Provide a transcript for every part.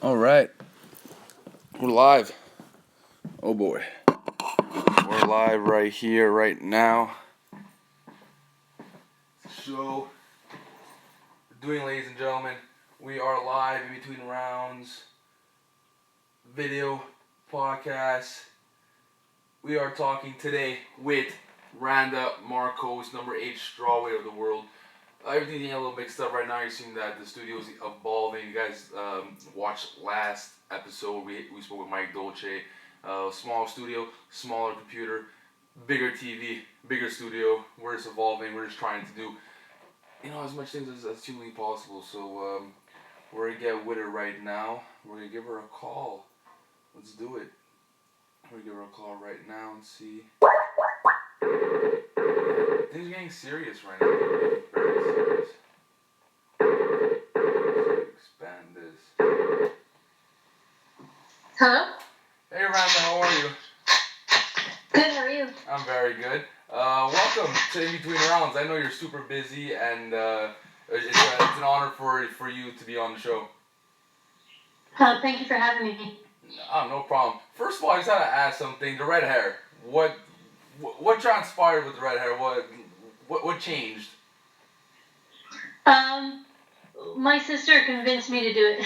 All right, we're live. Oh boy, we're live right here, right now. So, we're doing, ladies and gentlemen, we are live in between rounds. Video, podcast. We are talking today with Randa Markos, number 8 strawweight of the world. Everything's getting a little mixed up right now. You're seeing that the studio is evolving. You guys watched last episode. We spoke with Mike Dolce. Small studio, smaller computer, bigger TV, bigger studio. We're just evolving. We're just trying to do, as much things as humanly possible. So we're gonna get with her right now. We're gonna give her a call. Let's do it. We're gonna give her a call right now and see. Things are getting serious right now. They're getting very serious. Expand this. Hello? Hey Randa, how are you? Good, how are you? I'm very good. Welcome to In Between Rounds. I know you're super busy, and it's an honor for you to be on the show. Thank you for having me. Oh, no problem. First of all, I just had to ask something. The red hair. What transpired with the red hair? What changed? My sister convinced me to do it.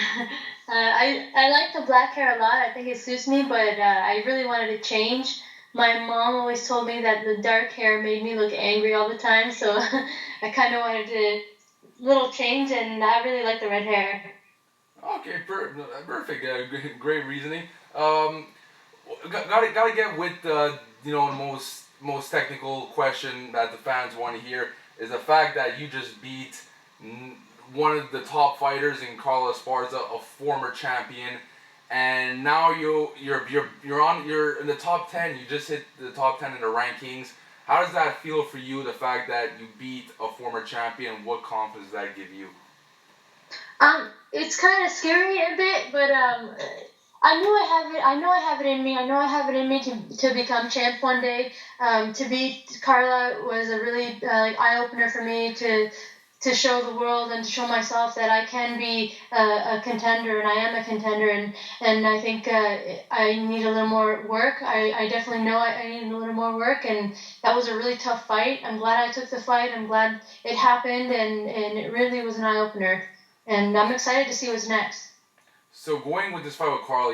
I like the black hair a lot. I think it suits me, but I really wanted to change. My mom always told me that the dark hair made me look angry all the time, so I kind of wanted a little change, and I really like the red hair. Okay, perfect. Great reasoning. Gotta get with the most technical question that the fans want to hear is the fact that you just beat one of the top fighters in Carlos Esparza, a former champion, and now you're in the top 10. You just hit the top 10 in the rankings. How does that feel for you? The fact that you beat a former champion, what confidence does that give you? It's kind of scary a bit, but I knew I have it. I know I have it in me. I know I have it in me to become champ one day. To beat Carla was a really eye opener for me to show the world and to show myself that I can be a contender, and I am a contender, and I think I need a little more work. I definitely know I need a little more work, and that was a really tough fight. I'm glad I took the fight. I'm glad it happened, and it really was an eye opener. And I'm excited to see what's next. So going with this fight with Carl,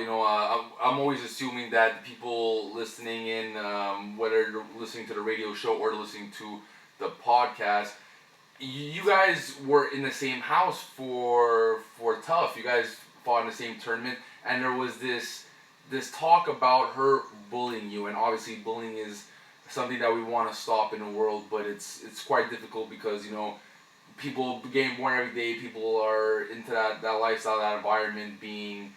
I'm always assuming that the people listening in, whether they're listening to the radio show or listening to the podcast, you guys were in the same house for Tough. You guys fought in the same tournament, and there was this talk about her bullying you, and obviously bullying is something that we want to stop in the world, but it's quite difficult because people getting born every day, people are into that lifestyle, that environment, being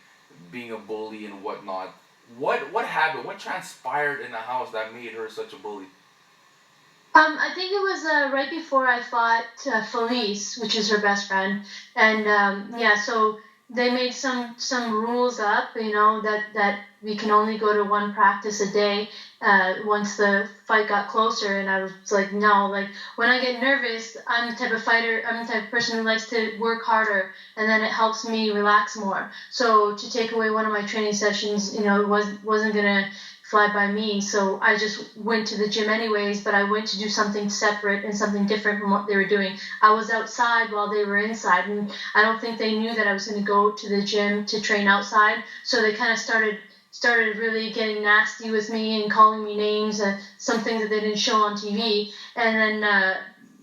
a bully and whatnot. What happened? What transpired in the house that made her such a bully? I think it was right before I fought Felice, which is her best friend, and so they made some rules up, that we can only go to one practice a day once the fight got closer, and I was like, no, like when I get nervous, I'm the type of fighter, I'm the type of person who likes to work harder, and then it helps me relax more. So to take away one of my training sessions, wasn't gonna fly by me, so I just went to the gym anyways, but I went to do something separate and something different from what they were doing. I was outside while they were inside, and I don't think they knew that I was going to go to the gym to train outside, so they kind of started really getting nasty with me and calling me names, some things that they didn't show on TV, and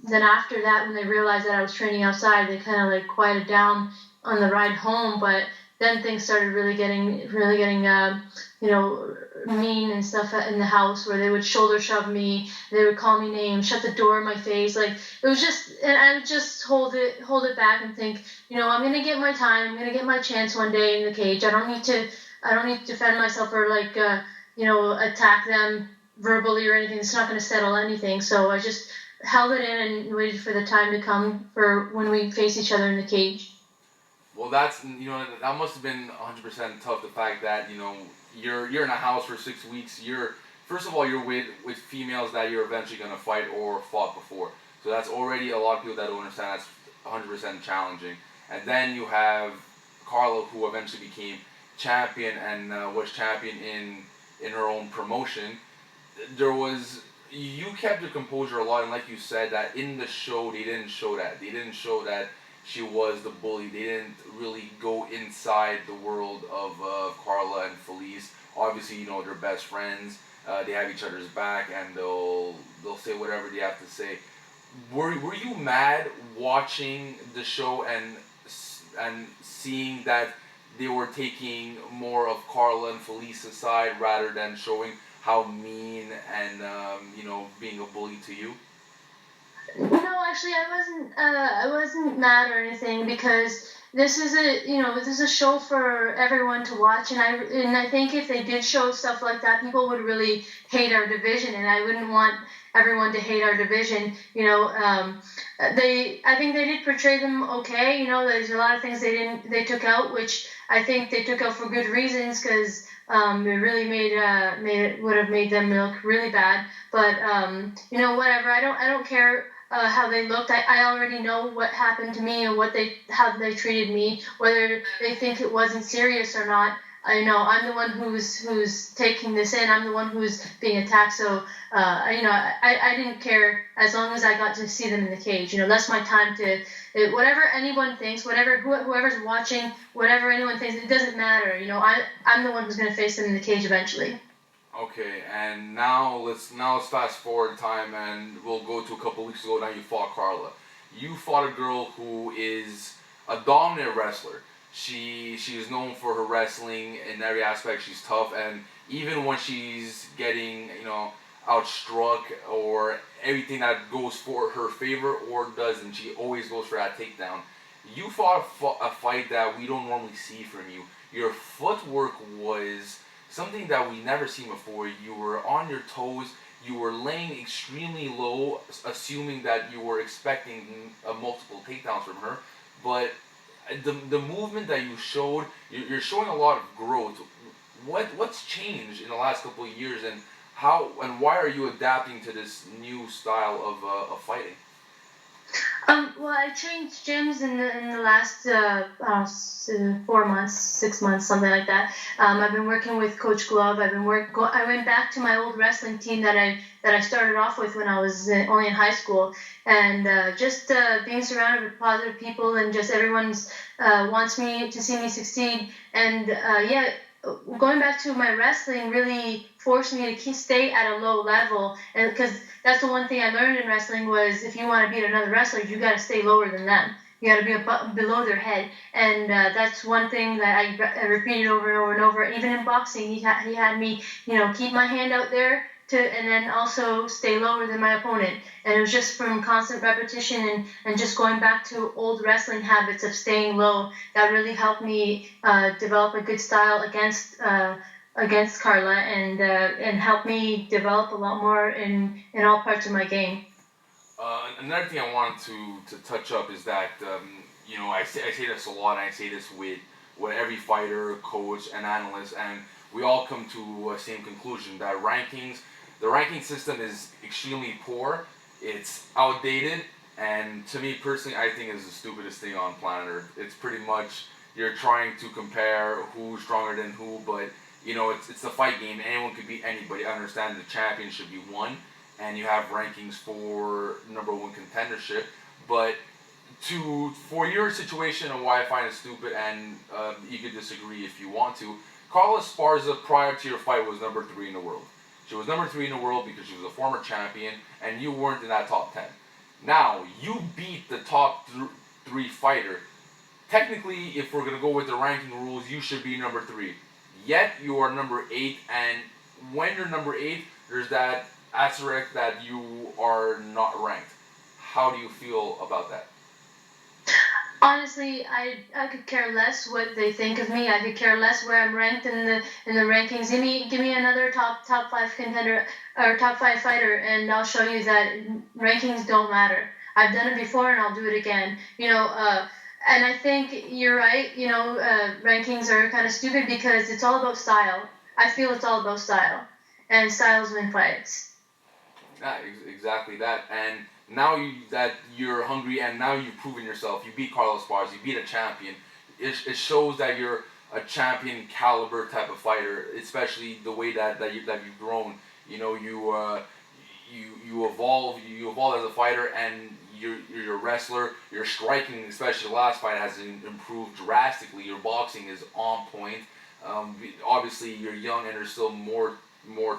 then after that, when they realized that I was training outside, they kind of like quieted down on the ride home, but then things started really getting mean and stuff in the house, where they would shoulder shove me, they would call me names, shut the door in my face. Like it was just, and I would just hold it back and think, I'm gonna get my time, I'm gonna get my chance one day in the cage. I don't need to defend myself or attack them verbally or anything. It's not gonna settle anything. So I just held it in and waited for the time to come for when we face each other in the cage. Well, that must have been 100% tough. The fact that you're in a house for 6 weeks. First of all, you're with females that you're eventually gonna fight or fought before. So that's already a lot of people that don't understand. That's 100% challenging. And then you have Carla, who eventually became champion and was champion in her own promotion, there was you kept your composure a lot, and like you said, that in the show they didn't show that. They didn't show that she was the bully. They didn't really go inside the world of Carla and Felice. Obviously, they're best friends. They have each other's back, and they'll say whatever they have to say. Were you mad watching the show and seeing that they were taking more of Carla and Felice's side rather than showing how mean and being a bully to you? No, actually, I wasn't mad or anything because this is a show for everyone to watch, and I think if they did show stuff like that, people would really hate our division, and I wouldn't want everyone to hate our division. I think they did portray them okay. There's a lot of things they took out, which I think they took out for good reasons because it really would have made them look really bad. But whatever. I don't care how they looked. I already know what happened to me and how they treated me. Whether they think it wasn't serious or not, I know I'm the one who's taking this in. I'm the one who's being attacked. So I didn't care as long as I got to see them in the cage. That's my time to. Whatever anyone thinks, whoever's watching, whatever anyone thinks, it doesn't matter. I'm the one who's going to face them in the cage eventually. Okay, and now let's fast forward time, and we'll go to a couple weeks ago. Now you fought Carla. You fought a girl who is a dominant wrestler. She is known for her wrestling in every aspect. She's tough, and even when she's getting outstruck or everything that goes for her favor or doesn't, she always goes for that takedown. You fought a fight that we don't normally see from you. Your footwork was something that we never seen before. You were on your toes. You were laying extremely low, assuming that you were expecting multiple takedowns from her. But the movement that you showed, you're showing a lot of growth. What's changed in the last couple of years, and how and why are you adapting to this new style of fighting? Well, I changed gyms in the last 4 months, 6 months, something like that. I've been working with Coach Glove. I went back to my old wrestling team that I started off with when I was only in high school, and just being surrounded with positive people and just everyone's wants me to see me succeed. And going back to my wrestling really forced me to stay at a low level, and because that's the one thing I learned in wrestling was if you want to beat another wrestler, you got to stay lower than them. You got to be below their head, and that's one thing that I repeated over and over and over. Even in boxing, he had me, keep my hand out there and then also stay lower than my opponent. And it was just from constant repetition and just going back to old wrestling habits of staying low that really helped me develop a good style against Carla and helped me develop a lot more in all parts of my game. Another thing I wanted to touch up is that I say this a lot, and I say this with every fighter, coach, and analyst, and we all come to a same conclusion that the ranking system is extremely poor. It's outdated, and to me personally, I think it's the stupidest thing on planet Earth. It's pretty much you're trying to compare who's stronger than who, but it's the fight game. Anyone could beat anybody. I understand the champion should be one, and you have rankings for number one contendership. But for your situation and why I find it stupid, and you could disagree if you want to, Carla Esparza prior to your fight was number 3 in the world. She was number 3 in the world because she was a former champion, and you weren't in that top 10. Now, you beat the top 3 fighter. Technically, if we're going to go with the ranking rules, you should be number 3. Yet, you are number 8, and when you're number 8, there's that asterisk that you are not ranked. How do you feel about that? Honestly, I could care less what they think of me. I could care less where I'm ranked in the rankings. Give me another top 5 contender or top 5 fighter, and I'll show you that rankings don't matter. I've done it before, and I'll do it again. And I think you're right. Rankings are kind of stupid because it's all about style. I feel it's all about style, and styles win fights. Yeah, exactly that. And now that you're hungry, and now you've proven yourself, you beat Carlos Esparza, you beat a champion. it shows that you're a champion caliber type of fighter, especially the way that you've grown. You know, you evolve as a fighter, and you're a wrestler. Your striking, especially the last fight, has improved drastically. Your boxing is on point. Obviously, you're young and there's still more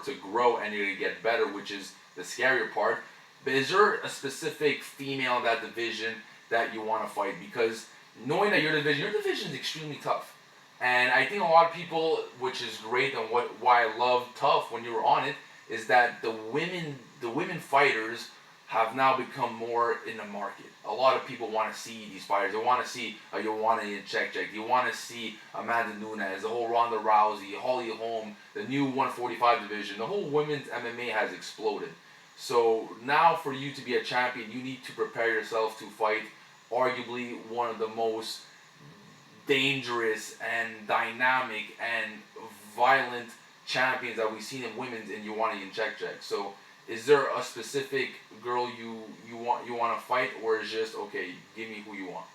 to grow, and you're gonna get better, which is the scarier part. But is there a specific female in that division that you want to fight? Because knowing that your division is extremely tough, and I think a lot of people, which is great, and why I love Tough when you were on it, is that the women fighters have now become more in the market. A lot of people want to see these fighters. They want to see a Joanna Jędrzejczyk. You want to see Amanda Nunes, the whole Ronda Rousey, Holly Holm, the new 145 division. The whole women's MMA has exploded. So now for you to be a champion, you need to prepare yourself to fight arguably one of the most dangerous and dynamic and violent champions that we've seen in women's in Joanna Jędrzejczyk. So is there a specific girl you want to fight, or is just okay? Give me who you want.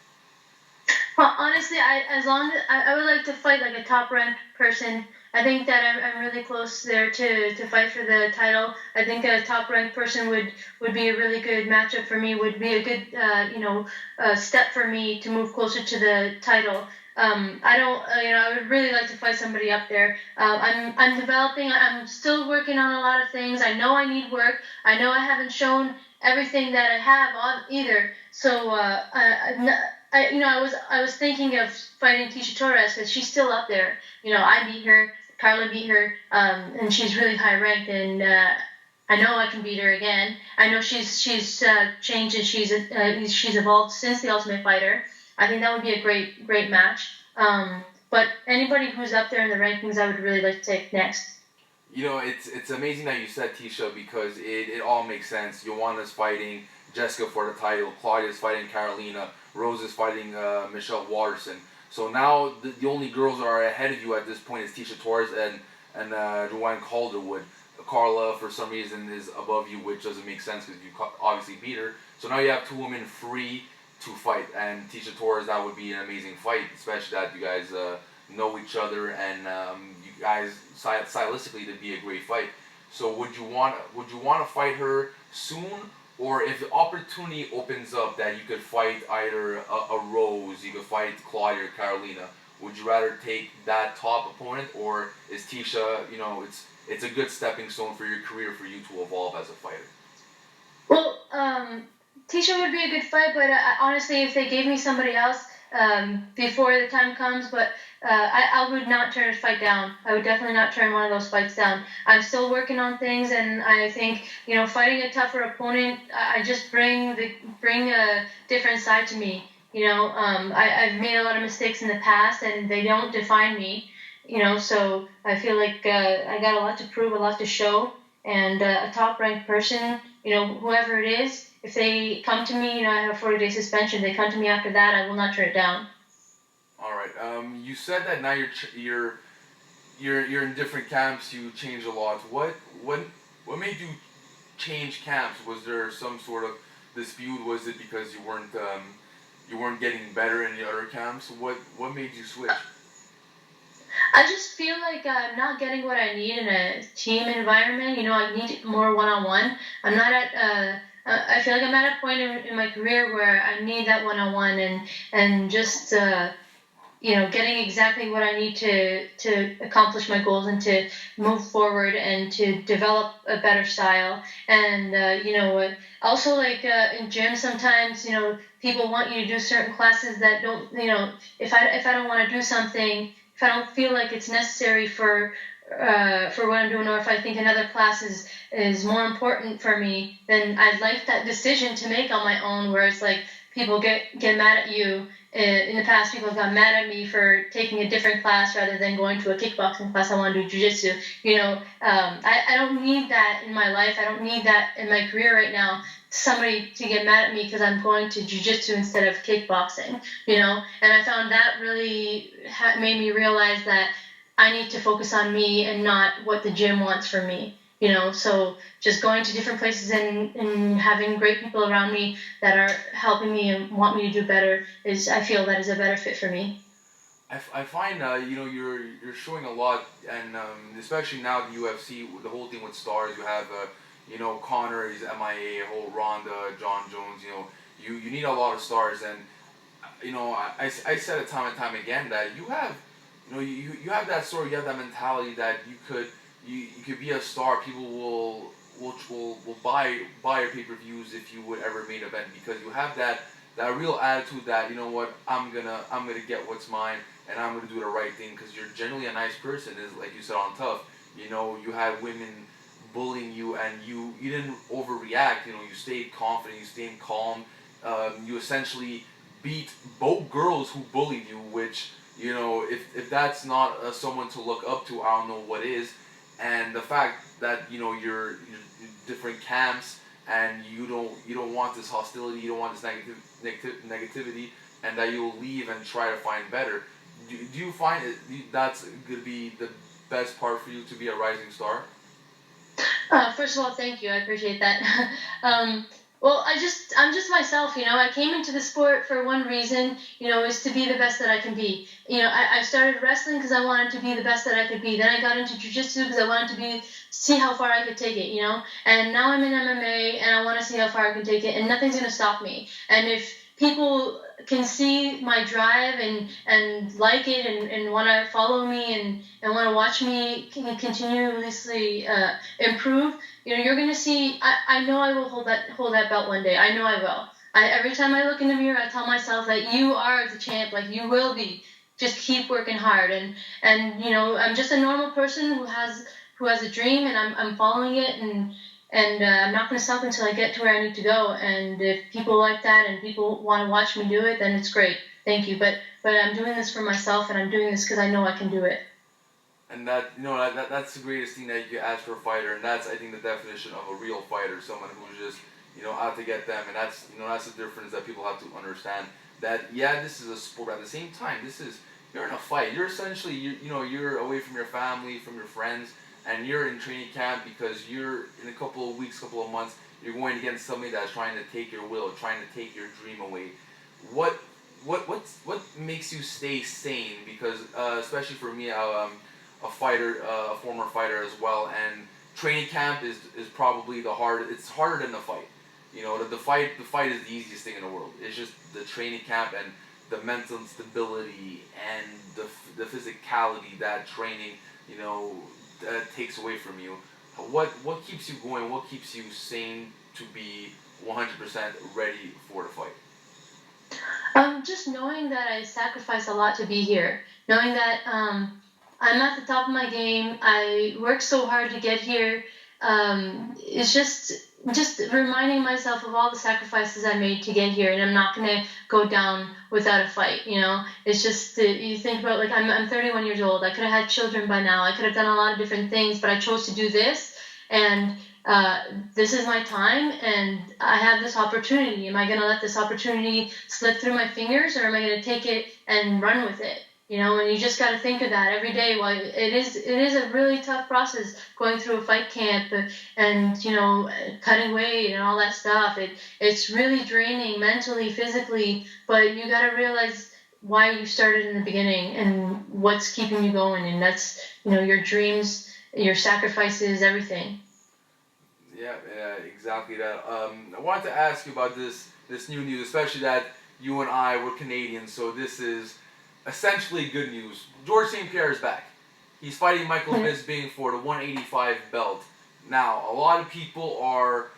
Well, honestly, I would like to fight like a top ranked person. I think that I'm really close there to fight for the title. I think a top ranked person would be a really good matchup for me. Would be a good step for me to move closer to the title. I don't, I would really like to fight somebody up there. I'm developing. I'm still working on a lot of things. I know I need work. I know I haven't shown everything that I have on either. So I was thinking of fighting Tisha Torres because she's still up there. I beat her. Carla beat her, and she's really high ranked, and I know I can beat her again. I know she's changed and she's evolved since the Ultimate Fighter. I think that would be a great match. But anybody who's up there in the rankings, I would really like to take next. It's amazing that you said Tisha, because it all makes sense. Joanna's fighting Jessica for the title. Claudia's fighting Carolina. Rose is fighting Michelle Watterson. So now the only girls that are ahead of you at this point is Tisha Torres and Joanne Calderwood. Carla, for some reason, is above you, which doesn't make sense because you obviously beat her. So now you have two women free to fight, and Tisha Torres, that would be an amazing fight, especially that you guys know each other, and you guys stylistically, it'd be a great fight. So would you want to fight her soon? Or if the opportunity opens up that you could fight either a Rose, you could fight Claudia or Carolina, would you rather take that top opponent, or is Tisha, it's a good stepping stone for your career for you to evolve as a fighter? Well, Tisha would be a good fight, but honestly, if they gave me somebody else before the time comes, but I would not turn a fight down. I would definitely not turn one of those fights down. I'm still working on things, and I think fighting a tougher opponent, I just bring a different side to me. I've made a lot of mistakes in the past, and they don't define me. So I feel like I got a lot to prove, a lot to show, and a top ranked person, whoever it is, if they come to me, I have a 40-day suspension. They come to me after that, I will not turn it down. All right. You said that now you're in different camps. You change a lot. What made you change camps? Was there some sort of dispute? Was it because you weren't getting better in the other camps? What made you switch? I just feel like I'm not getting what I need in a team environment. I need more one-on-one. I'm not at. I feel like I'm at a point in my career where I need that one-on-one and just getting exactly what I need to accomplish my goals and to move forward and to develop a better style. And also like in gym sometimes people want you to do certain classes that don't if I don't want to do something, if I don't feel like it's necessary for what I'm doing, or if I think another class is more important for me, then I'd like that decision to make on my own, where it's like people get mad at you. In the past, people have got mad at me for taking a different class rather than going to a kickboxing class. I want to do jiu-jitsu. I don't need that in my life. I don't need that in my career right now. Somebody to get mad at me because I'm going to jiu-jitsu instead of kickboxing. And I found that really made me realize that I need to focus on me and not what the gym wants from me. So just going to different places and having great people around me that are helping me and want me to do better I feel that is a better fit for me. I find you're showing a lot, and especially now the UFC, the whole thing with stars. You have Connor, he's MIA, whole Ronda, John Jones. You need a lot of stars, and I said it time and time again that you have you have that story, you have that mentality that you could be a star. People will buy your pay-per-views if you would ever main event, because you have that real attitude that, what, I'm gonna get what's mine, and I'm gonna do the right thing, because you're generally a nice person. Is like you said on Tough. You had women bullying you, and you didn't overreact. You stayed confident, you stayed calm. You essentially beat both girls who bullied you, which, if that's not someone to look up to, I don't know what is. And the fact that you're different camps, and you don't want this hostility, you don't want this negativity, and that you'll leave and try to find better. Do you find that's gonna be the best part for you to be a rising star? First of all, thank you. I appreciate that. um, well, I'm just myself. I came into the sport for one reason. Is to be the best that I can be. I started wrestling because I wanted to be the best that I could be. Then I got into jujitsu because I wanted to see how far I could take it. And now I'm in MMA and I want to see how far I can take it. And nothing's gonna stop me. And if people can see my drive and like it and want to follow me and want to watch me continuously improve, you're going to see. I know I will hold that belt one day. I know I will. Every time I look in the mirror, I tell myself that you are the champ. Like, you will be. Just keep working hard. And I'm just a normal person who has a dream, and I'm following it, and I'm not going to stop until I get to where I need to go. And if people like that and people want to watch me do it, then it's great. Thank you. But I'm doing this for myself, and I'm doing this because I know I can do it. And that's the greatest thing that you can ask for a fighter, and that's, I think, the definition of a real fighter, someone who's just out to get them. And that's the difference that people have to understand. That, yeah, this is a sport, but at the same time, you're in a fight. You're essentially you're away from your family, from your friends, and you're in training camp because you're in a couple of weeks, couple of months, you're going against somebody that's trying to take your will, trying to take your dream away. What what makes you stay sane? Because especially for me, a fighter, a former fighter as well, and training camp is probably the hard. It's harder than the fight. The fight is the easiest thing in the world. It's just the training camp and the mental stability and the physicality that training takes away from you. What keeps you going? What keeps you sane to be 100% ready for the fight? Just knowing that I sacrificed a lot to be here, knowing that I'm at the top of my game. I worked so hard to get here. It's just reminding myself of all the sacrifices I made to get here, and I'm not gonna go down without a fight. It's just you think about, like, I'm 31 years old. I could have had children by now. I could have done a lot of different things, but I chose to do this, and this is my time, and I have this opportunity. Am I gonna let this opportunity slip through my fingers, or am I gonna take it and run with it? And you just got to think of that every day. Well, it is a really tough process going through a fight camp, and cutting weight and all that stuff. It's really draining mentally, physically, but you got to realize why you started in the beginning and what's keeping you going, and that's your dreams, your sacrifices, everything. Yeah, yeah, exactly that. I wanted to ask you about this new news, especially that you and I were Canadians, so this is essentially good news. George St. Pierre is back. He's fighting Michael Bisping for the 185 belt. Now, a lot of people are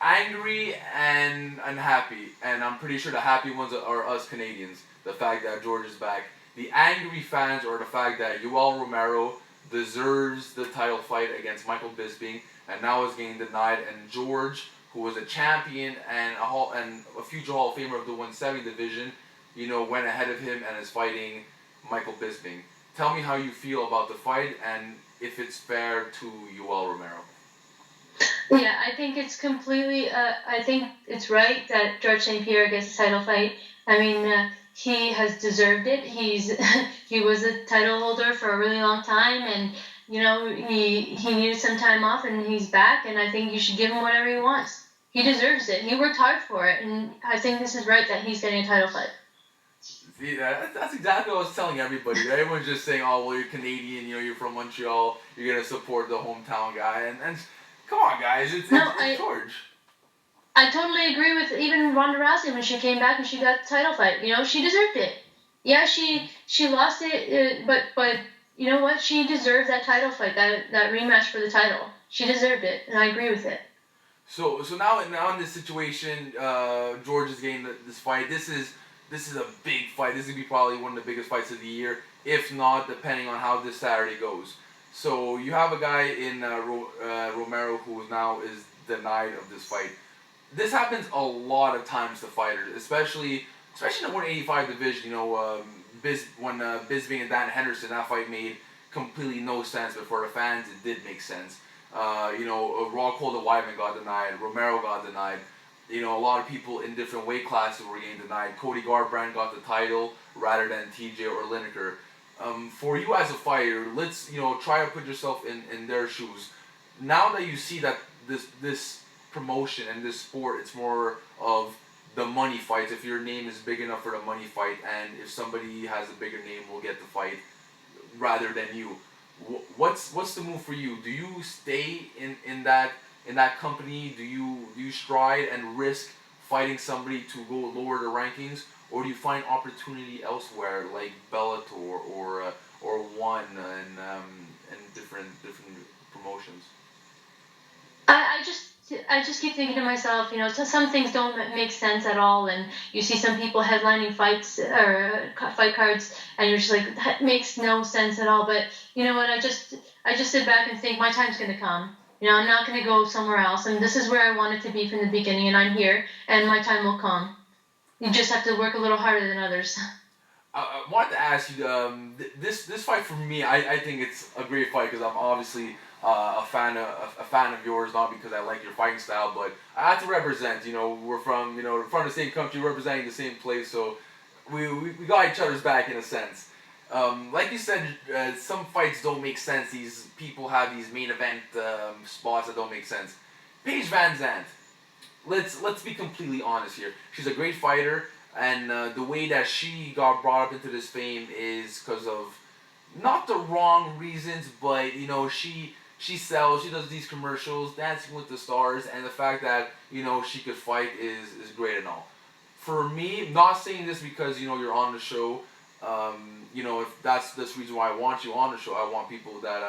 angry and unhappy, and I'm pretty sure the happy ones are us Canadians. The fact that George is back. The angry fans are the fact that Yoel Romero deserves the title fight against Michael Bisping, and now is getting denied. And George, who was a champion and a future Hall of Famer of the 170 division, went ahead of him and is fighting Michael Bisping. Tell me how you feel about the fight and if it's fair to Yoel Romero. Yeah, I think it's completely. I think it's right that George St. Pierre gets a title fight. I mean, he has deserved it. He was a title holder for a really long time, and he needed some time off, and he's back. And I think you should give him whatever he wants. He deserves it. He worked hard for it, and I think this is right that he's getting a title fight. See, that's exactly what I was telling everybody. Everyone's just saying, "Oh, well, you're Canadian. You're from Montreal. You're gonna support the hometown guy." And come on, guys, No, it's George. I totally agree with even Ronda Rousey when she came back and she got the title fight. You know, she deserved it. Yeah, she lost it, but you know what? She deserved that title fight, that rematch for the title. She deserved it, and I agree with it. So now in this situation, George is getting this fight. This is a big fight. This is gonna be probably one of the biggest fights of the year, if not, depending on how this Saturday goes. So you have a guy in Romero who now is denied of this fight. This happens a lot of times to fighters, especially in the 185 division. You know, when Bisping and Dan Henderson, that fight made completely no sense, but for the fans it did make sense. Rockhold and Weidman got denied. Romero got denied. You know, a lot of people in different weight classes were getting denied. Cody Garbrandt got the title rather than TJ or Lineker. For you as a fighter, let's try to put yourself in their shoes. Now that you see that this promotion and this sport, it's more of the money fights. If your name is big enough for the money fight, and if somebody has a bigger name, will get the fight rather than you. What's the move for you? Do you stay in that company? Do you stride and risk fighting somebody to go lower the rankings, or do you find opportunity elsewhere like Bellator or One and different promotions? I just keep thinking to myself, some things don't make sense at all, and you see some people headlining fights or fight cards, and you're just like, that makes no sense at all. But you know what? I just sit back and think my time's gonna come. I'm not gonna go somewhere else, and this is where I wanted to be from the beginning, and I'm here, and my time will come. You just have to work a little harder than others. I wanted to ask you this fight for me. I think it's a great fight because I'm obviously a fan of yours, not because I like your fighting style, but I have to represent. We're from the same country, representing the same place, so we got each other's back in a sense. Like you said, some fights don't make sense. These people have these main event spots that don't make sense. Paige Van Zandt. Let's be completely honest here. She's a great fighter, and the way that she got brought up into this fame is because of not the wrong reasons, but she sells, she does these commercials, Dancing with the Stars, and the fact that she could fight is great and all. For me, not saying this because you're on the show. If that's the reason why I want you on the show, I want people that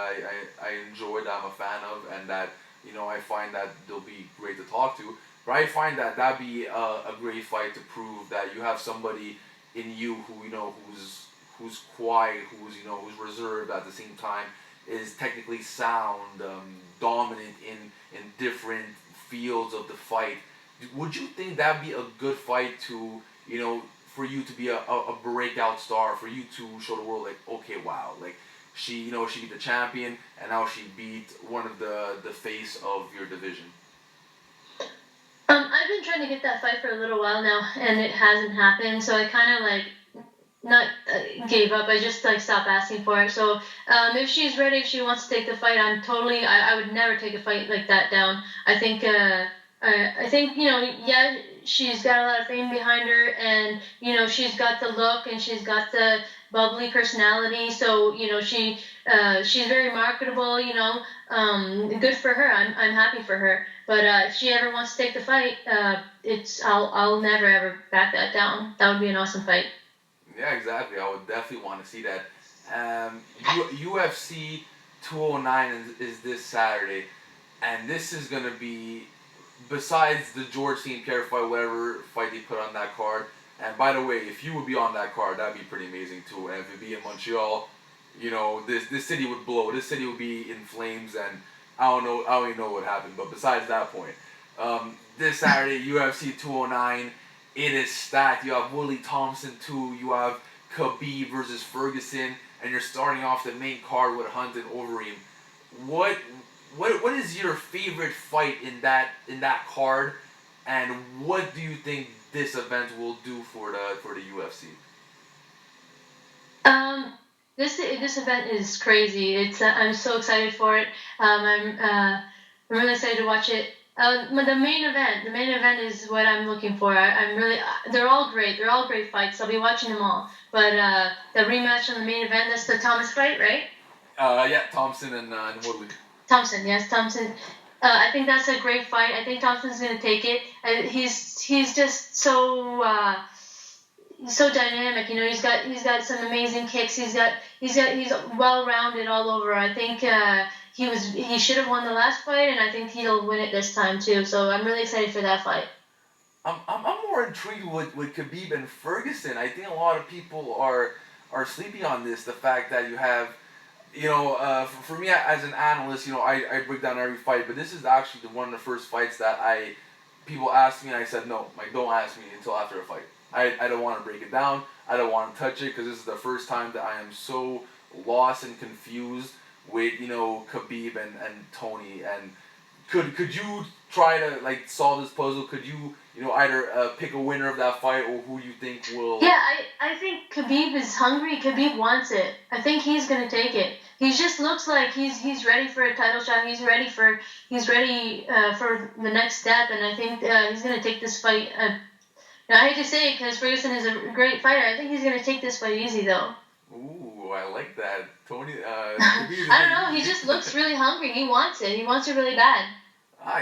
I enjoy, that I'm a fan of, and that I find that they'll be great to talk to. But I find that that'd be a great fight to prove that you have somebody in you who who's quiet, who's reserved at the same time, is technically sound, dominant in different fields of the fight. Would you think that'd be a good fight to for you to be a breakout star, for you to show the world like, okay, wow, like she beat the champion, and now she beat one of the face of your division. I've been trying to get that fight for a little while now, and it hasn't happened. So I kind of like not gave up. I just like stopped asking for it. So if she's ready, if she wants to take the fight, I would never take a fight like that down. I think yeah, she's got a lot of fame behind her, and she's got the look and she's got the bubbly personality. So she's very marketable. Good for her. I'm happy for her. But if she ever wants to take the fight, I'll never ever back that down. That would be an awesome fight. Yeah, exactly. I would definitely want to see that. UFC 209 is this Saturday, and this is gonna be, besides the George St. Pierre fight, whatever fight they put on that card. And by the way, if you would be on that card, that'd be pretty amazing too. And if it'd be in Montreal, this city would blow. This city would be in flames, and I don't even know what happened. But besides that point, this Saturday, UFC 209, it is stacked. You have Willie Thompson too. You have Khabib versus Ferguson, and you're starting off the main card with Hunt and Overeem. What what is your favorite fight in that card, and what do you think this event will do for the UFC? Um, this event is crazy. I'm so excited for it. I'm really excited to watch it. The main event. The main event is what I'm looking for. I'm really. They're all great. They're all great fights. I'll be watching them all. But the rematch on the main event. That's the Thomas fight, right? Yeah, Thompson and Woodley. Thompson, yes, Thompson. I think that's a great fight. I think Thompson's gonna take it. He's just so dynamic. You know, he's got some amazing kicks. He's well rounded all over. I think he should have won the last fight, and I think he'll win it this time too. So I'm really excited for that fight. I'm more intrigued with Khabib and Ferguson. I think a lot of people are sleeping on this. The fact that you have, for me as an analyst, I break down every fight, but this is actually one of the first fights that people asked me, and I said no, like don't ask me until after a fight. I don't want to break it down. I don't want to touch it because this is the first time that I am so lost and confused with Khabib and Tony. And could you try to like solve this puzzle? Could you either pick a winner of that fight or who you think will? Yeah, I think Khabib is hungry. Khabib wants it. I think he's gonna take it. He just looks like he's ready for a title shot. He's ready for the next step, and I think he's gonna take this fight. Now, I hate to say it because Ferguson is a great fighter. I think he's going to take this fight easy, though. Ooh, I like that. Tony, I don't know. He just looks really hungry. He wants it. He wants it really bad.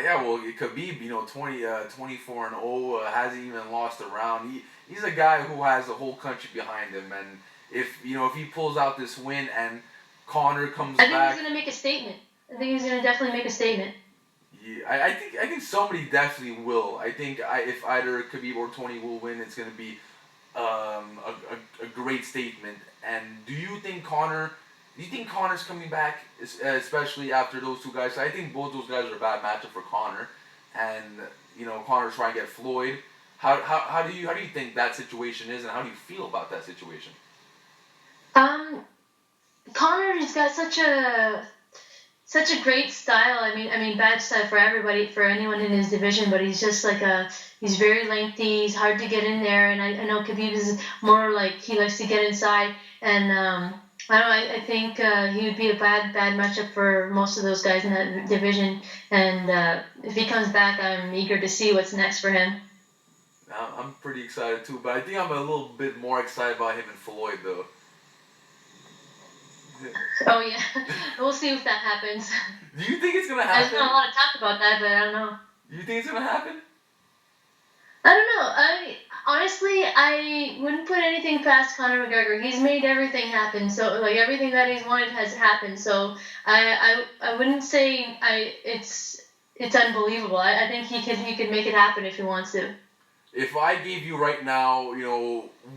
Yeah, well, Khabib, 24 and 0, hasn't even lost a round. He's a guy who has the whole country behind him, and if he pulls out this win and Conor comes back, I think he's going to make a statement. I think he's going to definitely make a statement. Yeah, I think somebody definitely will. I think if either Khabib or Tony will win, it's going to be a great statement. And do you think Conor's coming back, especially after those two guys? I think both those guys are a bad matchup for Conor, and Conor's trying to get Floyd. How do you think that situation is, and how do you feel about that situation? Conor's got such a great style. I mean, bad style for everybody, for anyone in his division. But he's just he's very lengthy. He's hard to get in there. And I know Khabib is more like he likes to get inside. And I don't know. I think he would be a bad matchup for most of those guys in that division. And if he comes back, I'm eager to see what's next for him. I'm pretty excited too, but I think I'm a little bit more excited about him and Floyd though. Oh yeah, we'll see if that happens. Do you think it's gonna happen? There's not a lot of talk about that, but I don't know. You think it's gonna happen? I don't know. I wouldn't put anything past Conor McGregor. He's made everything happen. So everything that he's wanted has happened. So I wouldn't say it's unbelievable. I think he could make it happen if he wants to. If I gave you right now,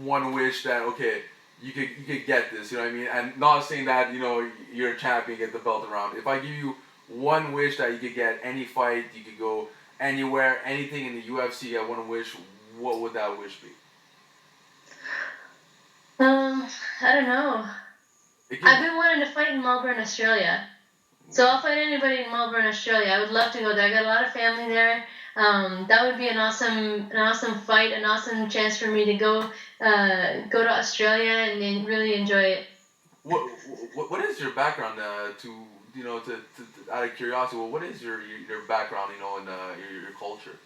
one wish that okay. You could get this, you know what I mean? And not saying that, you're a champion, get the belt around. If I give you one wish that you could get any fight, you could go anywhere, anything in the UFC, I want to wish, what would that wish be? I don't know. I've been wanting to fight in Melbourne, Australia. So I'll fight anybody in Melbourne, Australia. I would love to go there. I got a lot of family there. That would be an awesome fight, an awesome chance for me to go to Australia and really enjoy it. What is your background to out of curiosity? What is your background in your culture?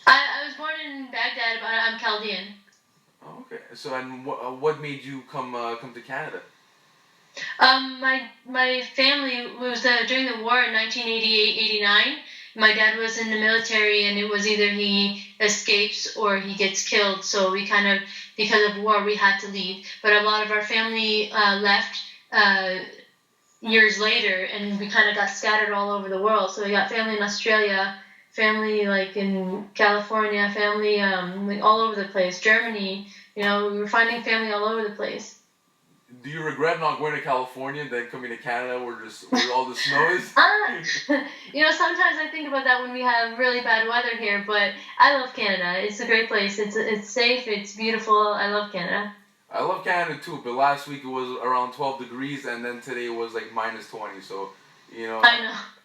I was born in Baghdad, but I'm Chaldean. Oh, okay. So and what made you come to Canada? My family was during the war in 1988-89. My dad was in the military, and it was either he escapes or he gets killed. So we because of war, we had to leave. But a lot of our family left years later, and we kind of got scattered all over the world. So we got family in Australia, family in California, family all over the place. Germany, we were finding family all over the place. Do you regret not going to California and then coming to Canada where all the snow is? Sometimes I think about that when we have really bad weather here, but I love Canada. It's a great place. It's safe. It's beautiful. I love Canada. I love Canada too, but last week it was around 12 degrees and then today it was minus 20, so, I know.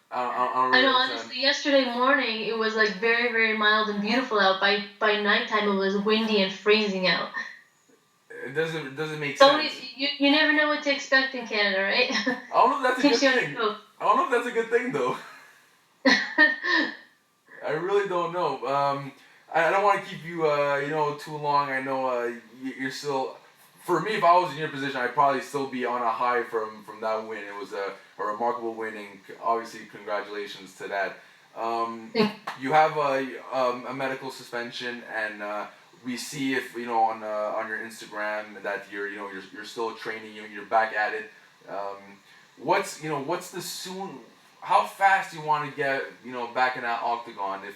I know, honestly, yesterday morning it was very, very mild and beautiful out. By nighttime it was windy and freezing out. It doesn't make sense. You never know what to expect in Canada, right? I don't know if that's a good thing. I don't know if that's a good thing though. really don't know. I don't want to keep you, too long. I know you're still. For me, if I was in your position, I'd probably still be on a high from that win. It was a remarkable winning. Obviously, congratulations to that. You have a medical suspension, and we see if on your Instagram that you're still training. You're back at it. What's the soon? How fast do you want to get back in that octagon if